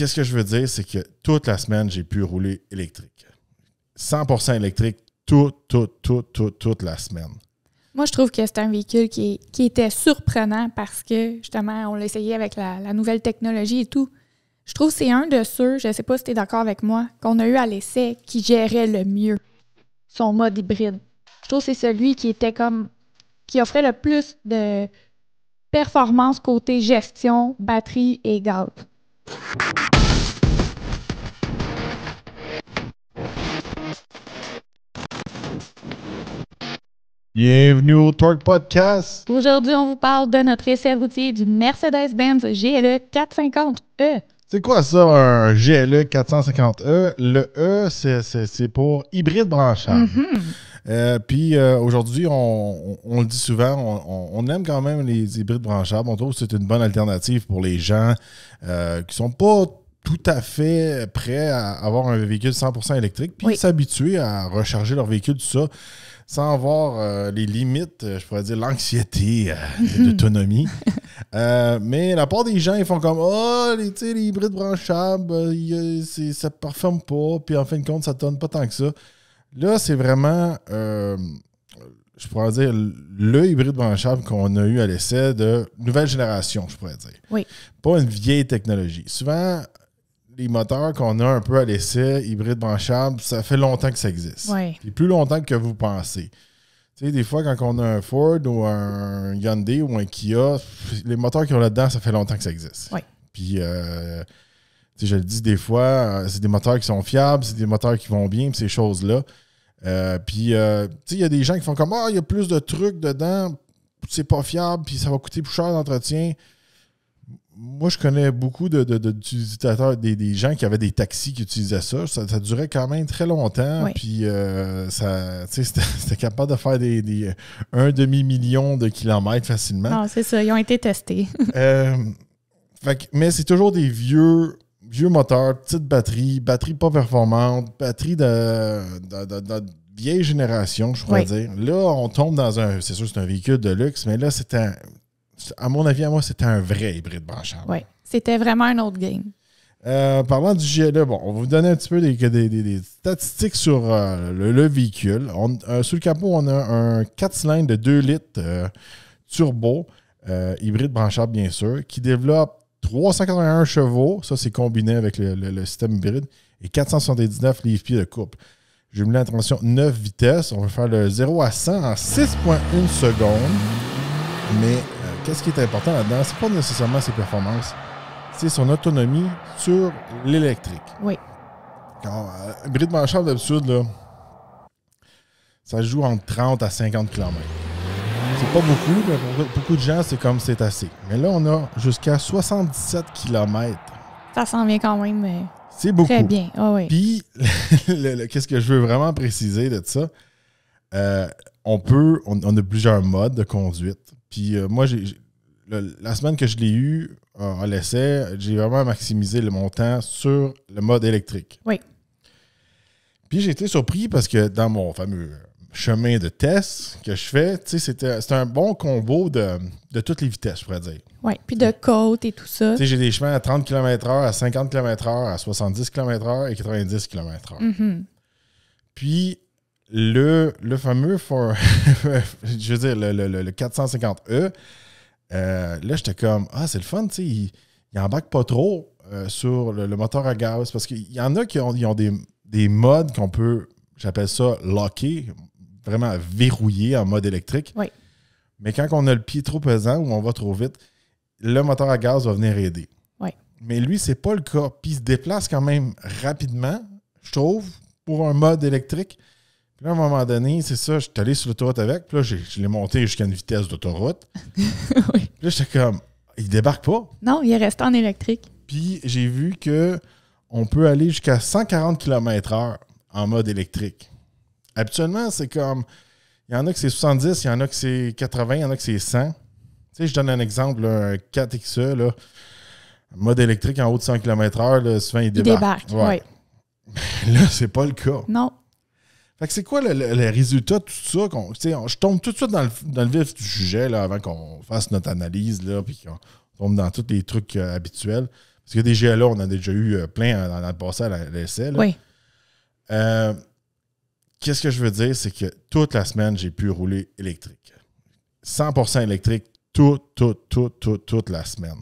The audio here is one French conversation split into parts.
qu'est-ce que je veux dire, c'est que toute la semaine, j'ai pu rouler électrique. 100% électrique, toute la semaine. Moi, je trouve que c'est un véhicule qui était surprenant parce que, justement, on l'a essayé avec la nouvelle technologie et tout. Je trouve que c'est un de ceux, je ne sais pas si tu es d'accord avec moi, qu'on a eu à l'essai qui gérait le mieux son mode hybride. Je trouve que c'est celui qui offrait le plus de performance côté gestion, batterie et gaz. Bienvenue au Torque Podcast. Aujourd'hui, on vous parle de notre essai routier du Mercedes-Benz GLE 450e. C'est quoi ça, un GLE 450e? Le E, c'est pour hybride branchable. Puis aujourd'hui, on le dit souvent, on aime quand même les hybrides branchables. On trouve que c'est une bonne alternative pour les gens qui sont pas tout à fait prêts à avoir un véhicule 100% électrique, puis s'habituer à recharger leur véhicule, tout ça, sans avoir les limites, je pourrais dire l'anxiété d'autonomie. Mais la part des gens, ils font comme « Ah, les hybrides branchables, ça ne performe pas, puis en fin de compte, ça ne donne pas tant que ça. » Là, c'est vraiment, je pourrais dire, le hybride branchable qu'on a eu à l'essai de nouvelle génération, je pourrais dire. Oui. Pas une vieille technologie. Souvent, les moteurs qu'on a un peu à l'essai, hybride branchable, ça fait longtemps que ça existe. Oui. Et plus longtemps que vous pensez. Tu sais, des fois, quand on a un Ford ou un Hyundai ou un Kia, les moteurs qu'ils ont là-dedans, ça fait longtemps que ça existe. Oui. Puis, je le dis des fois, c'est des moteurs qui sont fiables, c'est des moteurs qui vont bien, puis ces choses-là. Puis, il y a des gens qui font comme « Ah, il y a plus de trucs dedans, c'est pas fiable, puis ça va coûter plus cher d'entretien. » Moi, je connais beaucoup d'utilisateurs, des gens qui avaient des taxis qui utilisaient ça. Ça durait quand même très longtemps. Oui. Puis, c'était capable de faire un demi-million de kilomètres facilement. Non, c'est ça. Ils ont été testés. Mais c'est toujours des vieux moteurs, petite batterie pas performante, batterie de vieille génération, je pourrais dire. Là, on tombe dans c'est sûr, c'est un véhicule de luxe, mais là, à mon avis, c'était un vrai hybride branchable. Oui, c'était vraiment un autre game. Parlant du GLE, bon, on va vous donner un petit peu des statistiques sur le véhicule. Sous le capot, on a un 4 cylindres de 2 litres turbo, hybride branchable bien sûr, qui développe 381 chevaux, ça c'est combiné avec le système hybride, et 479 livres-pieds de couple. Jumelé à transmission 9 vitesses, on va faire le 0 à 100 en 6,1 secondes. Mais qu'est-ce qui est important là-dedans? C'est pas nécessairement ses performances, c'est son autonomie sur l'électrique. Oui. Hybride branchable, d'habitude, là, ça joue entre 30 à 50 km. C'est pas beaucoup, mais pour beaucoup de gens, c'est assez. Mais là, on a jusqu'à 77 km. Ça s'en vient quand même, mais c'est beaucoup. Très bien. Oh, oui. Puis, qu'est-ce que je veux vraiment préciser de ça? On a plusieurs modes de conduite. Puis moi, la semaine que je l'ai eu à l'essai, j'ai vraiment maximisé mon temps sur le mode électrique. Oui. Puis j'ai été surpris parce que dans mon fameux chemin de test que je fais, c'était un bon combo de toutes les vitesses, je pourrais dire. Oui, puis de côte et tout ça. J'ai des chemins à 30 km/h, à 50 km/h, à 70 km/h et 90 km/h. Mm-hmm. Puis le fameux, je veux dire, le 450e, là, j'étais comme, c'est le fun, il embarque pas trop sur le moteur à gaz, parce qu'il y en a qui ont des modes qu'on peut, j'appelle ça locker, vraiment verrouiller en mode électrique. Oui. Mais quand on a le pied trop pesant ou on va trop vite, le moteur à gaz va venir aider. Oui. Mais lui, c'est pas le cas. Puis il se déplace quand même rapidement, je trouve, pour un mode électrique. Puis là, à un moment donné, c'est ça, je suis allé sur l'autoroute avec, puis là, je l'ai monté jusqu'à une vitesse d'autoroute. Oui. Puis là, j'étais comme, il débarque pas. Non, il est resté en électrique. Puis j'ai vu qu'on peut aller jusqu'à 140 km/h en mode électrique. Habituellement, c'est comme, il y en a que c'est 70, il y en a que c'est 80, il y en a que c'est 100. Tu sais, je donne un exemple, là, un 4XE, là, mode électrique en haut de 100 km/h, là, souvent, il débarque. Ouais. Là, c'est pas le cas. Non. Fait que c'est quoi le résultat de tout ça? Je tombe tout de suite dans le vif du sujet là, avant qu'on fasse notre analyse, là, puis qu'on tombe dans tous les trucs habituels. Parce que des GLA, on en a déjà eu plein dans le passé à l'essai. Oui. Qu'est-ce que je veux dire, c'est que toute la semaine, j'ai pu rouler électrique. 100% électrique, toute la semaine.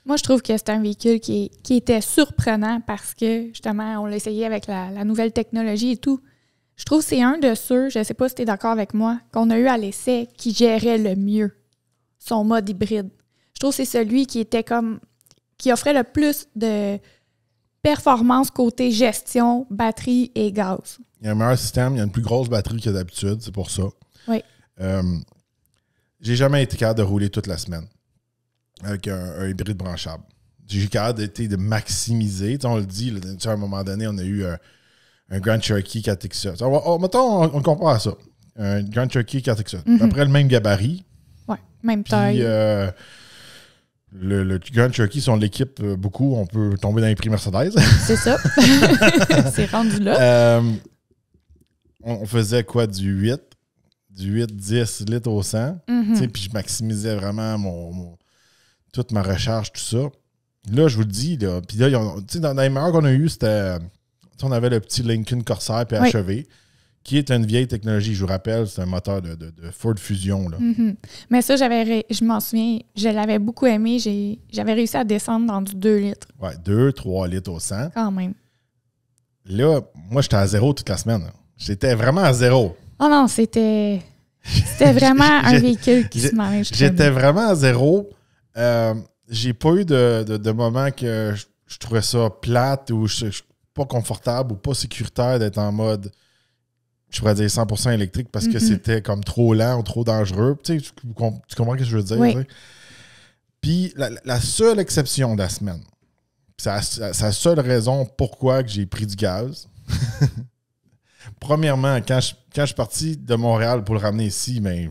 Moi, je trouve que c'est un véhicule qui était surprenant parce que, justement, on l'a essayé avec la nouvelle technologie et tout. Je trouve que c'est un de ceux, je ne sais pas si tu es d'accord avec moi, qu'on a eu à l'essai qui gérait le mieux son mode hybride. Je trouve que c'est celui qui offrait le plus de performance côté gestion, batterie et gaz. Il y a un meilleur système, il y a une plus grosse batterie que d'habitude, c'est pour ça. Oui. J'ai jamais été capable de rouler toute la semaine avec un hybride branchable. J'ai capable de maximiser. On le dit, là, à un moment donné, on a eu un Grand Cherokee 4XE. Mettons, on compare à ça. Un Grand Cherokee 4XE. Après le même gabarit. Oui, même taille. Le Grand Cherokee, si on l'équipe beaucoup, on peut tomber dans les prix Mercedes. C'est ça. C'est rendu là. On faisait quoi? Du 8-10 litres au 100. Puis je maximisais vraiment toute ma recharge, tout ça. Là, je vous le dis, là, puis là, dans les meilleurs qu'on a eu, c'était... On avait le petit Lincoln Corsair PHEV, qui est une vieille technologie. Je vous rappelle, c'est un moteur de Ford Fusion. Là. Mais ça, je m'en souviens, je l'avais beaucoup aimé. J'avais réussi à descendre dans du 2 litres. Ouais, 2-3 litres au 100. Quand même. Là, moi, j'étais à zéro toute la semaine. Là. J'étais vraiment à zéro. Oh non, c'était vraiment un véhicule qui se manage très J'étais bien. vraiment à zéro. J'ai pas eu de moment que je trouvais ça plate ou je suis pas confortable ou pas sécuritaire d'être en mode, je pourrais dire 100% électrique parce que c'était comme trop lent ou trop dangereux. Tu comprends ce que je veux dire? Oui. Puis la seule exception de la semaine, c'est la seule raison pourquoi que j'ai pris du gaz. Premièrement, quand je suis parti de Montréal pour le ramener ici, ben,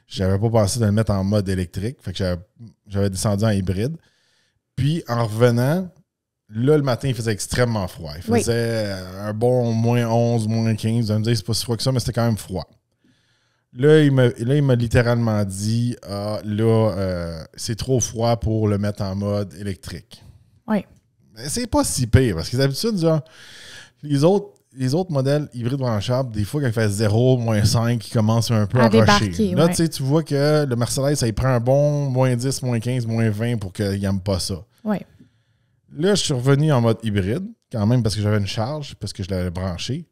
j'avais pas pensé de le mettre en mode électrique. Fait que j'avais descendu en hybride. Puis, en revenant, là, le matin, il faisait extrêmement froid. Il faisait un bon moins 11, moins 15. Vous allez me dire, c'est pas si froid que ça, mais c'était quand même froid. Là, il m'a littéralement dit, c'est trop froid pour le mettre en mode électrique. Oui. Mais c'est pas si pire, parce que d'habitude, genre, les autres modèles hybrides branchables, des fois, quand il fait 0, moins 5, ils commencent un peu à rusher. Là, tu vois que le Mercedes, ça y prend un bon moins 10, moins 15, moins 20 pour qu'il n'aime pas ça. Oui. Là, je suis revenu en mode hybride, quand même, parce que j'avais une charge, parce que je l'avais branché.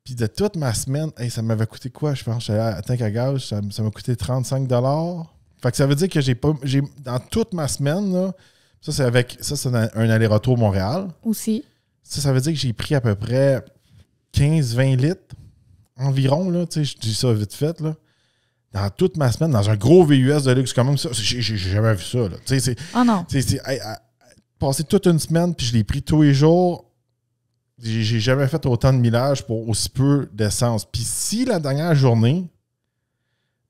Puis de toute ma semaine, ça m'avait coûté quoi? Je pense que j'allais à tank à gaz, ça m'a coûté 35 $. Fait que ça veut dire que dans toute ma semaine, là, ça, c'est un aller-retour Montréal. Aussi. Ça veut dire que j'ai pris à peu près 15-20 litres environ, là, tu sais, je dis ça vite fait, là. Dans toute ma semaine, dans un gros VUS de luxe comme ça, j'ai jamais vu ça, là. Tu sais, oh non. Passer toute une semaine, puis je l'ai pris tous les jours. J'ai jamais fait autant de millage pour aussi peu d'essence. Puis si la dernière journée,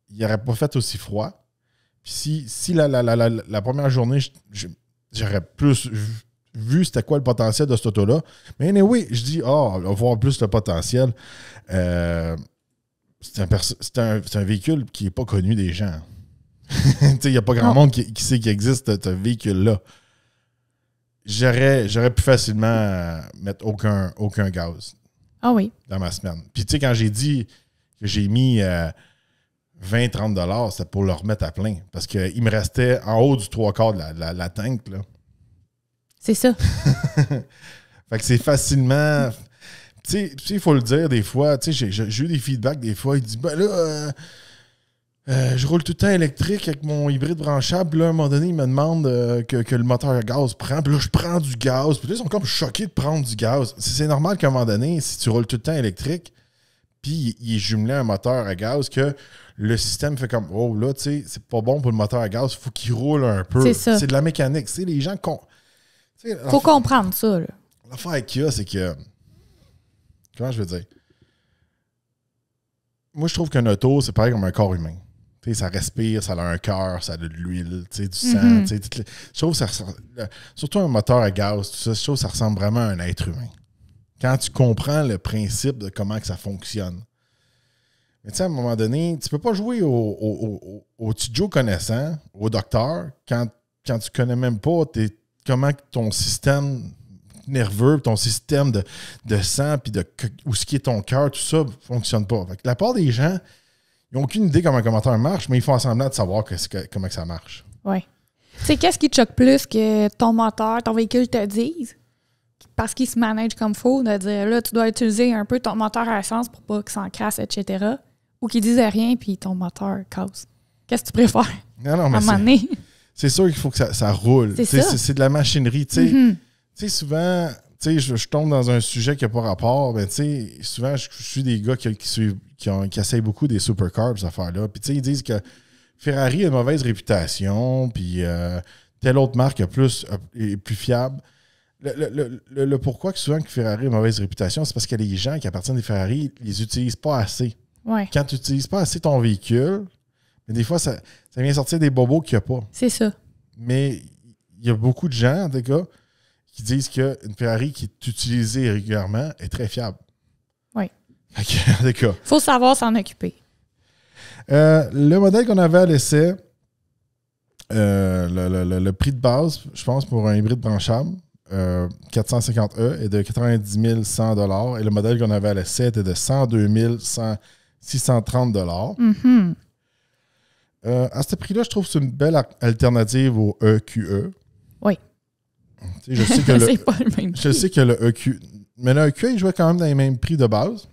il n'aurait pas fait aussi froid, puis si la première journée, j'aurais plus vu c'était quoi le potentiel de cette auto-là. Mais anyway, je dis, on va voir plus le potentiel. C'est un véhicule qui n'est pas connu des gens. Il n'y a pas grand monde qui sait qu'il existe ce véhicule-là. J'aurais pu facilement mettre aucun gaz dans ma semaine. Puis tu sais, quand j'ai dit que j'ai mis 20-30 $, c'était pour le remettre à plein. Parce qu'il me restait en haut du 3/4 de la tank, là. C'est ça. Fait que c'est facilement... Tu sais, il faut le dire des fois. Tu sais, j'ai eu des feedbacks des fois. Il dit, ben là... je roule tout le temps électrique avec mon hybride branchable. Puis là, à un moment donné, il me demande que le moteur à gaz prend. Puis là, je prends du gaz. Puis là, ils sont comme choqués de prendre du gaz. C'est normal qu'à un moment donné, si tu roules tout le temps électrique, puis il est jumelé à un moteur à gaz, que le système fait comme, oh là, tu sais, c'est pas bon pour le moteur à gaz. Il faut qu'il roule un peu. C'est ça. C'est de la mécanique. C'est les gens... Faut comprendre ça, là. L'affaire qu'il y a, c'est que... Comment je veux dire? Moi, je trouve qu'un auto, c'est pareil comme un corps humain. T'sais, ça respire, ça a un cœur, ça a de l'huile, du sang. Je trouve que ça ressemble, surtout un moteur à gaz, tout ça, je trouve que ça ressemble vraiment à un être humain. Quand tu comprends le principe de comment que ça fonctionne. Mais tu sais, à un moment donné, tu peux pas jouer au petit Joe connaissant, au docteur, quand tu connais même pas comment ton système nerveux, ton système de sang, puis où ce qui est ton cœur, tout ça, ne fonctionne pas. Fait que la part des gens, ils n'ont aucune idée comment un commentaire marche, mais ils font semblant de savoir comment que ça marche. Oui. Tu sais, qu'est-ce qui te choque plus que ton moteur, ton véhicule te dise? Parce qu'il se manage comme il faut, de dire là, tu dois utiliser un peu ton moteur à essence pour pas qu'il s'en crasse, etc. Ou qu'il dise rien, puis ton moteur casse. Qu'est-ce que tu préfères? Non, mais c'est sûr qu'il faut que ça roule. C'est de la machinerie. Tu sais, souvent, je tombe dans un sujet qui n'a pas rapport. Ben, souvent, je suis des gars qui essayent beaucoup des supercars, ces affaires-là. Puis, ils disent que Ferrari a une mauvaise réputation, puis telle autre marque est plus fiable. Le pourquoi que souvent que Ferrari a une mauvaise réputation, c'est parce que les gens qui appartiennent des Ferrari, ils les utilisent pas assez. Ouais. Quand tu n'utilises pas assez ton véhicule, mais des fois, ça vient sortir des bobos qu'il n'y a pas. C'est ça. Mais il y a beaucoup de gens, en tout cas, qui disent qu'une Ferrari qui est utilisée régulièrement est très fiable. Oui. En tout cas. Il faut savoir s'en occuper. Le modèle qu'on avait à l'essai, le prix de base, je pense, pour un hybride branchable, 450E, est de 90 100 $. Et le modèle qu'on avait à l'essai était de 102 630 $. À ce prix-là, je trouve que c'est une belle alternative au EQE. Oui. Je sais que c'est pas le même prix. Je sais que le EQ... Mais le EQE, il jouait quand même dans les mêmes prix de base.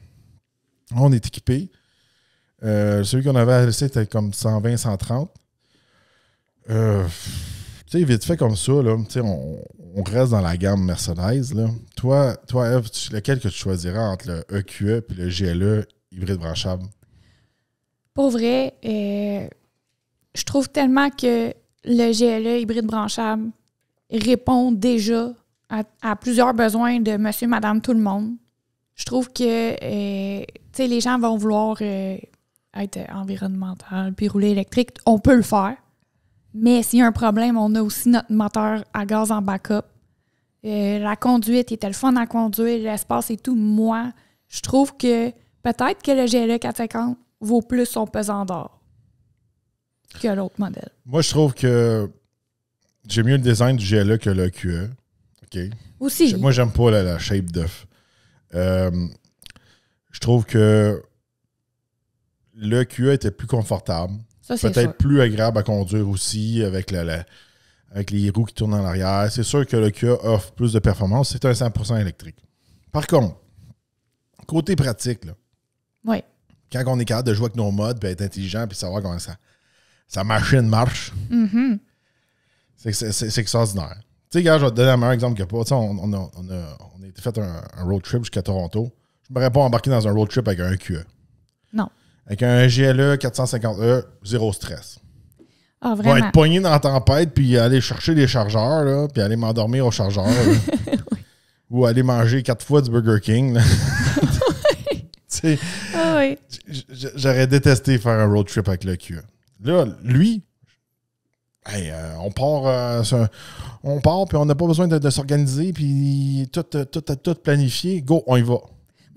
On est équipé. Celui qu'on avait à l'essai était comme 120, 130. Vite fait comme ça, là, on reste dans la gamme Mercedes. Là. Toi, Eve, lequel que tu choisirais entre le EQE et le GLE hybride branchable? Pour vrai, je trouve tellement que le GLE hybride branchable répond déjà à plusieurs besoins de monsieur, madame, tout le monde. Je trouve que les gens vont vouloir être environnemental puis rouler électrique. On peut le faire. Mais s'il y a un problème, on a aussi notre moteur à gaz en backup. La conduite était le fun à conduire, l'espace et tout. Moi, je trouve que peut-être que le GLE 450 vaut plus son pesant d'or que l'autre modèle. Moi, je trouve que j'ai mieux le design du GLE que le QE. Okay. Aussi. Moi, j'aime pas la shape d'œuf. Je trouve que le QE était plus confortable. Ça, c'est peut-être sûr. plus agréable à conduire aussi avec les roues qui tournent en arrière. C'est sûr que le QE offre plus de performance. C'est un 100% électrique. Par contre, côté pratique, là, oui. Quand on est capable de jouer avec nos modes, puis être intelligent, puis savoir comment sa machine marche, c'est extraordinaire. Tu sais, gars, je vais te donner un meilleur exemple qu'il n'y a pas. On a été fait un road trip jusqu'à Toronto. Je ne m'aurais pas embarqué dans un road trip avec un QE. Non. Avec un GLE 450E, zéro stress. Ah, vraiment? Je vais être pogné dans la tempête, puis aller chercher les chargeurs, là, puis aller m'endormir au chargeur. Oui. Ou aller manger 4 fois du Burger King. Oui. J'aurais détesté faire un road trip avec le QE. Là, lui, on part, puis on n'a pas besoin de s'organiser, puis tout planifié. Go, on y va.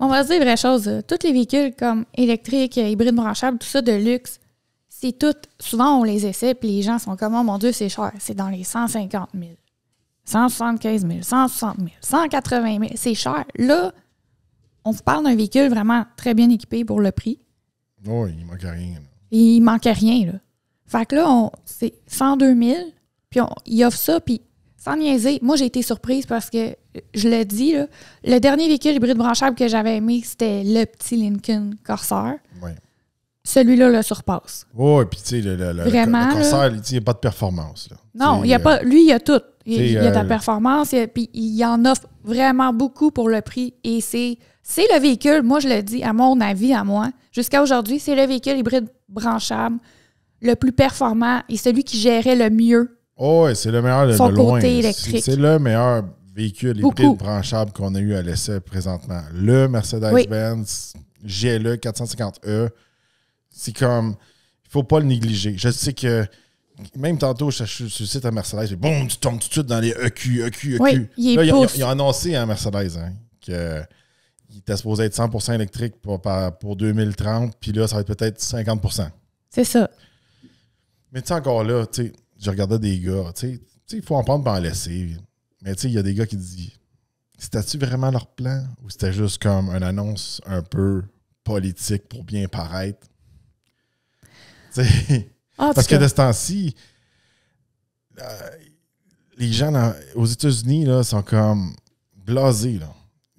On va se dire vraie chose. Tous les véhicules comme électriques, hybrides branchables, tout ça de luxe, c'est tout. Souvent, on les essaie, puis les gens sont comme, oh mon Dieu, c'est cher. C'est dans les 150 000, 175 000, 160 000, 180 000. C'est cher. Là, on vous parle d'un véhicule vraiment très bien équipé pour le prix. Oui, il manque rien. Il manquait rien, là. Fait que là, c'est 102 000, puis il offre ça, puis sans niaiser, moi, j'ai été surprise parce que, je le dis, là, le dernier véhicule hybride branchable que j'avais aimé, c'était le petit Lincoln Corsair. Oui. Celui-là le surpasse. Oui, puis tu sais, le Corsair, il n'y a pas de performance. Là. Non, il y a pas. Lui, il y a tout. Il y a de la performance, puis il en offre vraiment beaucoup pour le prix. Et c'est le véhicule, moi, je le dis, à mon avis, à moi, jusqu'à aujourd'hui, c'est le véhicule hybride branchable le plus performant et celui qui gérait le mieux. Oh, c'est le meilleur de son loin. Côté électrique. C'est le meilleur véhicule hybride branchable qu'on a eu à l'essai présentement. Le Mercedes-Benz GLE 450E. C'est comme, il ne faut pas le négliger. Je sais que, même tantôt, je suis sur le site à Mercedes, et boum, tu tombes tout de suite dans les EQ. Oui, il est là, ils ont annoncé à Mercedes qu'il était supposé être 100% électrique pour 2030, puis là, ça va être peut-être 50%. C'est ça. Mais tu sais, encore là, je regardais des gars, il faut en prendre et en laisser. Mais il y a des gars qui disent, c'était-tu vraiment leur plan ou c'était juste comme une annonce un peu politique pour bien paraître? Parce que de ce temps-ci, les gens aux États-Unis là, sont comme blasés. Là.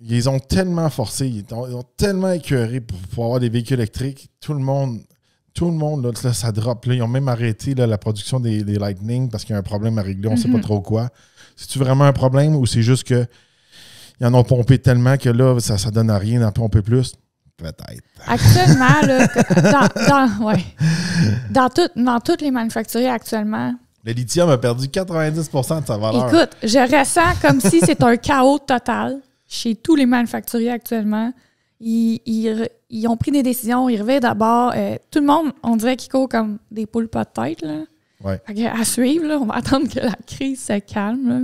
Ils ont tellement forcé, ils ont tellement écœuré pour avoir des véhicules électriques. Tout le monde là, ça drop. Là. Ils ont même arrêté là, la production des Lightning parce qu'il y a un problème à régler, on ne sait pas trop quoi. C'est-tu vraiment un problème ou c'est juste qu'ils en ont pompé tellement que là, ça donne à rien d'en pomper plus? Peut-être. Actuellement, là, dans toutes les manufacturiers actuellement, le lithium a perdu 90% de sa valeur. Écoute, je ressens comme si c'est un chaos total chez tous les manufacturiers actuellement. Ils ont pris des décisions, ils reviennent d'abord. Tout le monde, on dirait qu'ils courent comme des poules pas de tête. Là. Ouais. À suivre, là, on va attendre que la crise se calme. Là,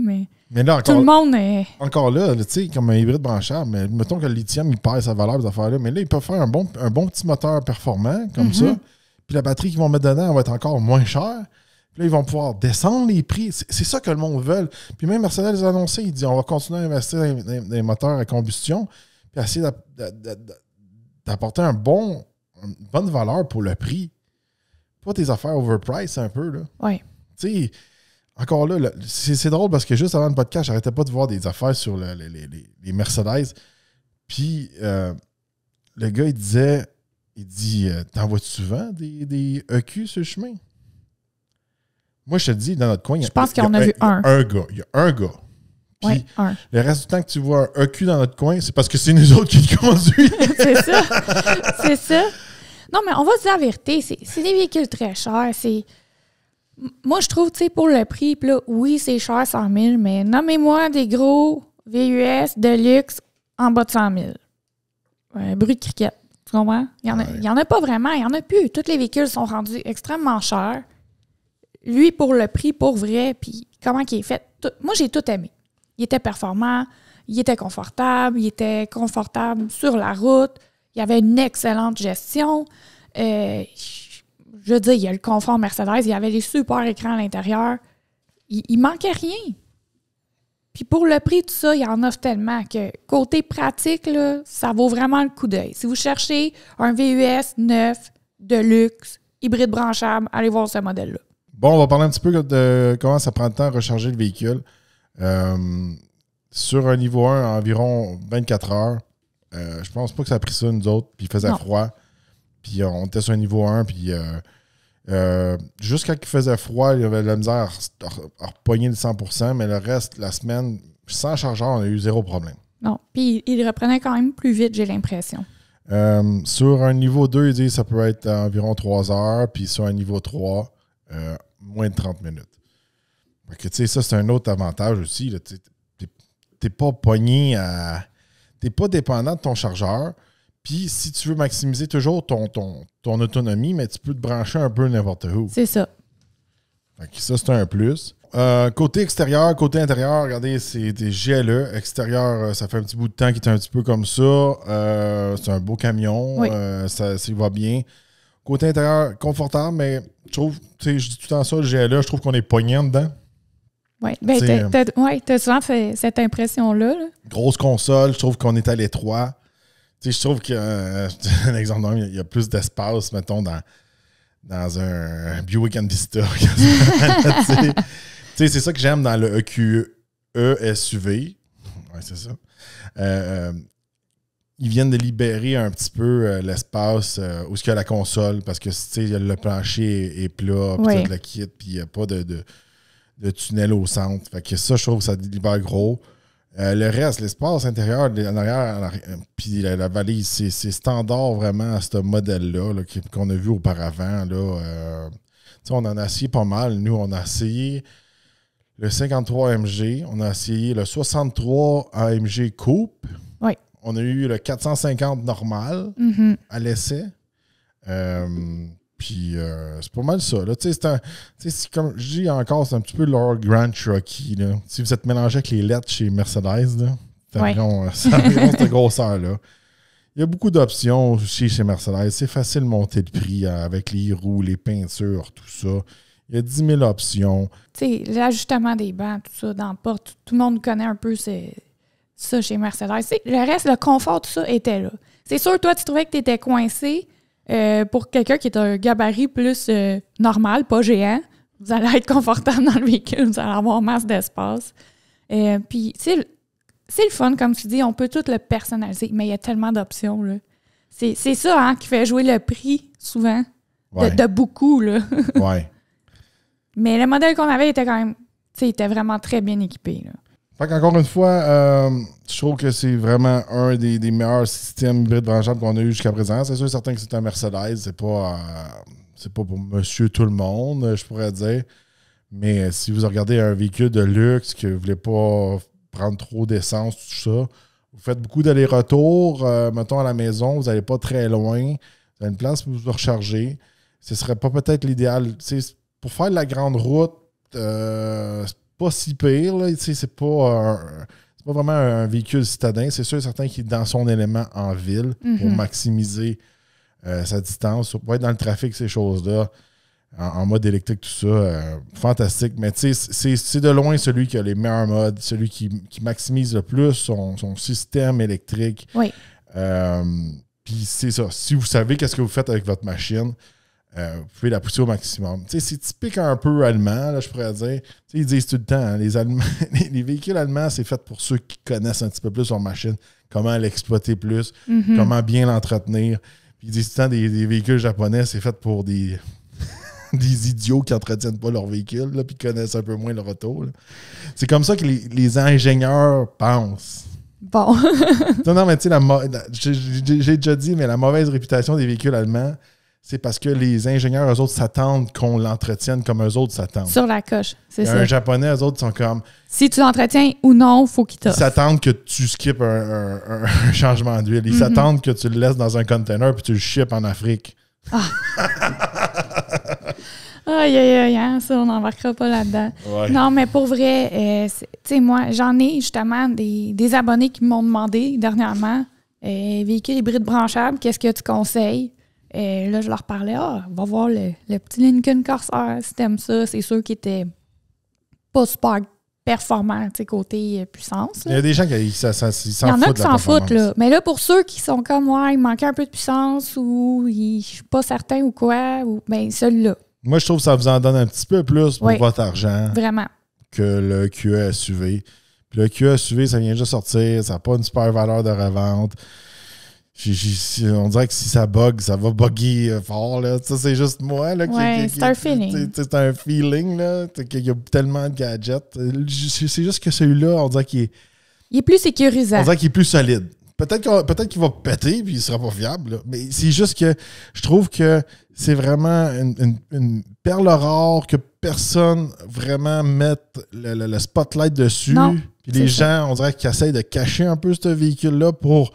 mais là, encore, tout le monde est... Encore là, tu sais, comme un hybride branchable, mais mettons que le lithium, il perd sa valeur, ces affaires-là. Mais là, ils peuvent faire un bon petit moteur performant, comme ça. Puis la batterie qu'ils vont mettre dedans, elle va être encore moins chère. Puis là, ils vont pouvoir descendre les prix. C'est ça que le monde veut. Puis même Mercedes les a annoncé, il dit on va continuer à investir dans les moteurs à combustion, puis essayer d'apporter une bonne valeur pour le prix. Pas tes affaires overpriced un peu. Là. Oui. Tu sais, encore là, c'est drôle parce que juste avant le podcast, j'arrêtais pas de voir des affaires sur les Mercedes. Puis le gars, il dit t'en vois-tu souvent des EQ sur le chemin? Moi, je te dis, dans notre coin, il y a un gars. Puis le reste du temps que tu vois un EQ dans notre coin, c'est parce que c'est nous autres qui le conduisent. C'est ça. Non, mais on va se dire la vérité, c'est des véhicules très chers. Moi, je trouve, tu sais, pour le prix, là, oui, c'est cher, 100 000, mais nommez-moi des gros VUS de luxe en bas de 100 000. Bruit de cricket, tu comprends? Il y en a pas vraiment, il n'y en a plus. Tous les véhicules sont rendus extrêmement chers. Lui, pour le prix, pour vrai, puis comment il est fait. Moi, j'ai tout aimé. Il était performant, il était confortable sur la route, il y avait une excellente gestion. Je veux dire, il y a le confort Mercedes, il y avait les super écrans à l'intérieur. Il manquait rien. Puis pour le prix, tout ça, il y en offre tellement que côté pratique, là, ça vaut vraiment le coup d'œil. Si vous cherchez un VUS neuf, de luxe, hybride branchable, allez voir ce modèle-là. Bon, on va parler un petit peu de comment ça prend le temps à recharger le véhicule. Sur un niveau 1, environ 24 heures. Je pense pas que ça a pris ça, nous autres. Puis il faisait froid. Puis on était sur un niveau 1. Puis juste quand il faisait froid, il y avait de la misère à repogner le 100%. Mais le reste, la semaine, sans chargeur, on a eu zéro problème. Non. Puis il reprenait quand même plus vite, j'ai l'impression. Sur un niveau 2, il dit que ça peut être environ 3 heures. Puis sur un niveau 3, moins de 30 minutes. Fait que, tu sais, ça, c'est un autre avantage aussi. T'es pas pogné à... T'es pas dépendant de ton chargeur. Puis, si tu veux maximiser toujours ton autonomie, mais tu peux te brancher un peu n'importe où. C'est ça. Fait que ça, c'est un plus. Côté extérieur, côté intérieur, regardez, c'est des GLE. Extérieur, ça fait un petit bout de temps qu'il est un petit peu comme ça. C'est un beau camion. Oui. Ça va bien. Côté intérieur, confortable, mais je trouve, tu sais, je dis tout le temps ça, le GLE, je trouve qu'on est pogné en dedans. Oui, ben, t'as souvent cette impression-là. Là. Grosse console, je trouve qu'on est à l'étroit. Tu sais, je trouve un exemple, il y a plus d'espace, mettons, dans un Buick Envista. Tu sais, c'est ça que j'aime dans le EQE SUV. Oui, c'est ça. Ils viennent de libérer un petit peu l'espace où il y a la console, parce que le plancher est plat, puis tout le kit, puis il n'y a pas de tunnel au centre. Fait que ça, je trouve que ça libère gros. Le reste, l'espace intérieur, en arrière, puis la valise, c'est standard vraiment à ce modèle-là là, qu'on a vu auparavant. Là, on en a essayé pas mal. Nous, on a essayé le 53 AMG, on a essayé le 63 AMG Coupe. Oui. On a eu le 450 normal à l'essai. Puis c'est pas mal ça. Là. Comme je dis encore, c'est un petit peu leur Grand Cherokee. Là. Si vous êtes mélangé avec les lettres chez Mercedes, là, c'est environ cette grosseur-là. Il y a beaucoup d'options aussi chez Mercedes. C'est facile de monter le prix avec les roues, les peintures, tout ça. Il y a 10 000 options. Tu sais, l'ajustement des bancs, tout ça, dans la porte, tout le monde connaît un peu ça chez Mercedes. T'sais, le reste, le confort, tout ça était là. C'est sûr, toi, tu trouvais que tu étais coincé pour quelqu'un qui est un gabarit plus normal, pas géant. Vous allez être confortable dans le véhicule, vous allez avoir masse d'espace. Puis, c'est le fun, comme tu dis, on peut tout le personnaliser, mais il y a tellement d'options, là. C'est ça hein, qui fait jouer le prix, souvent, de beaucoup, là. Ouais. Mais le modèle qu'on avait était quand même, tu sais, était vraiment très bien équipé, là. Fait qu'encore une fois, je trouve que c'est vraiment un des meilleurs systèmes hybrides branchables qu'on a eu jusqu'à présent. C'est sûr certain que c'est un Mercedes, c'est pas pour monsieur tout le monde, je pourrais dire. Mais si vous regardez un véhicule de luxe que vous voulez pas prendre trop d'essence, tout ça, vous faites beaucoup d'allers-retours, mettons à la maison, vous n'allez pas très loin, vous avez une place pour vous recharger. Ce serait pas peut-être l'idéal. Pour faire de la grande route, c'est pas si pire. Là, c'est pas vraiment un véhicule citadin. C'est sûr et certain qu'il est dans son élément en ville pour maximiser sa distance. Pour être dans le trafic, ces choses-là, en mode électrique, tout ça, fantastique. Mais c'est de loin celui qui a les meilleurs modes, celui qui maximise le plus son système électrique. Oui. Puis c'est ça. Si vous savez qu'est-ce que vous faites avec votre machine, vous pouvez la pousser au maximum. C'est typique un peu allemand, là, je pourrais dire. Ils disent tout le temps, hein, les véhicules allemands, c'est fait pour ceux qui connaissent un petit peu plus leur machine, comment l'exploiter plus, comment bien l'entretenir. Puis ils disent tout le temps, des véhicules japonais, c'est fait pour des idiots qui n'entretiennent pas leur véhicule, puis qui connaissent un peu moins leur auto. Là. C'est comme ça que les ingénieurs pensent. Bon. Non, mais tu sais, j'ai déjà dit, mais la mauvaise réputation des véhicules allemands, c'est parce que les ingénieurs, eux autres, s'attendent qu'on l'entretienne comme eux autres s'attendent. Sur la coche, c'est ça. Un japonais, eux autres, sont comme... Si tu l'entretiens ou non, faut qu'il t'offre. Ils s'attendent que tu skippes un changement d'huile. Ils s'attendent que tu le laisses dans un container puis tu le ships en Afrique. Ah. Aïe, aïe, aïe, hein, ça, on n'embarquera pas là-dedans. Ouais. Non, mais pour vrai, tu sais, moi, j'en ai justement des abonnés qui m'ont demandé dernièrement, véhicule hybride branchable, qu'est-ce que tu conseilles? Là, je leur parlais, on va voir le petit Lincoln Corsair, si t'aimes ça, c'est sûr qu'il était pas super performant, tu sais, côté puissance. Là. Il y a des gens qui s'en foutent. Il y en a qui s'en foutent, là. Mais là, pour ceux qui sont comme, ouais, il manquait un peu de puissance ou je suis pas certain ou quoi, ben celui-là. Moi, je trouve que ça vous en donne un petit peu plus pour votre argent. Vraiment. Que le QE SUV. Puis le QE SUV, ça vient juste sortir, ça n'a pas une super valeur de revente. On dirait que si ça bug, ça va bugger fort. Là. Ça, c'est juste moi. Là, c'est un feeling. C'est un feeling. Là, qu'il y a tellement de gadgets. C'est juste que celui-là, on dirait qu'il est... Il est plus sécurisant. On dirait qu'il est plus solide. Peut-être qu'il va péter puis il sera pas fiable. Là. Mais c'est juste que je trouve que c'est vraiment une perle rare que personne vraiment mette le spotlight dessus. Non, puis les gens, on dirait qu'ils essayent de cacher un peu ce véhicule-là pour...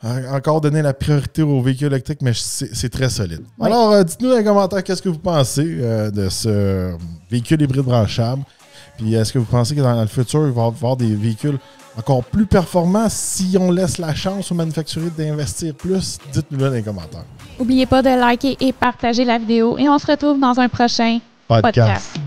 encore donner la priorité aux véhicules électriques, mais c'est très solide. Oui. Alors, dites-nous dans les commentaires qu'est-ce que vous pensez de ce véhicule hybride branchable. Puis, est-ce que vous pensez que dans le futur, il va y avoir des véhicules encore plus performants si on laisse la chance aux manufacturiers d'investir plus? Dites-nous-le dans les commentaires. N'oubliez pas de liker et partager la vidéo et on se retrouve dans un prochain podcast.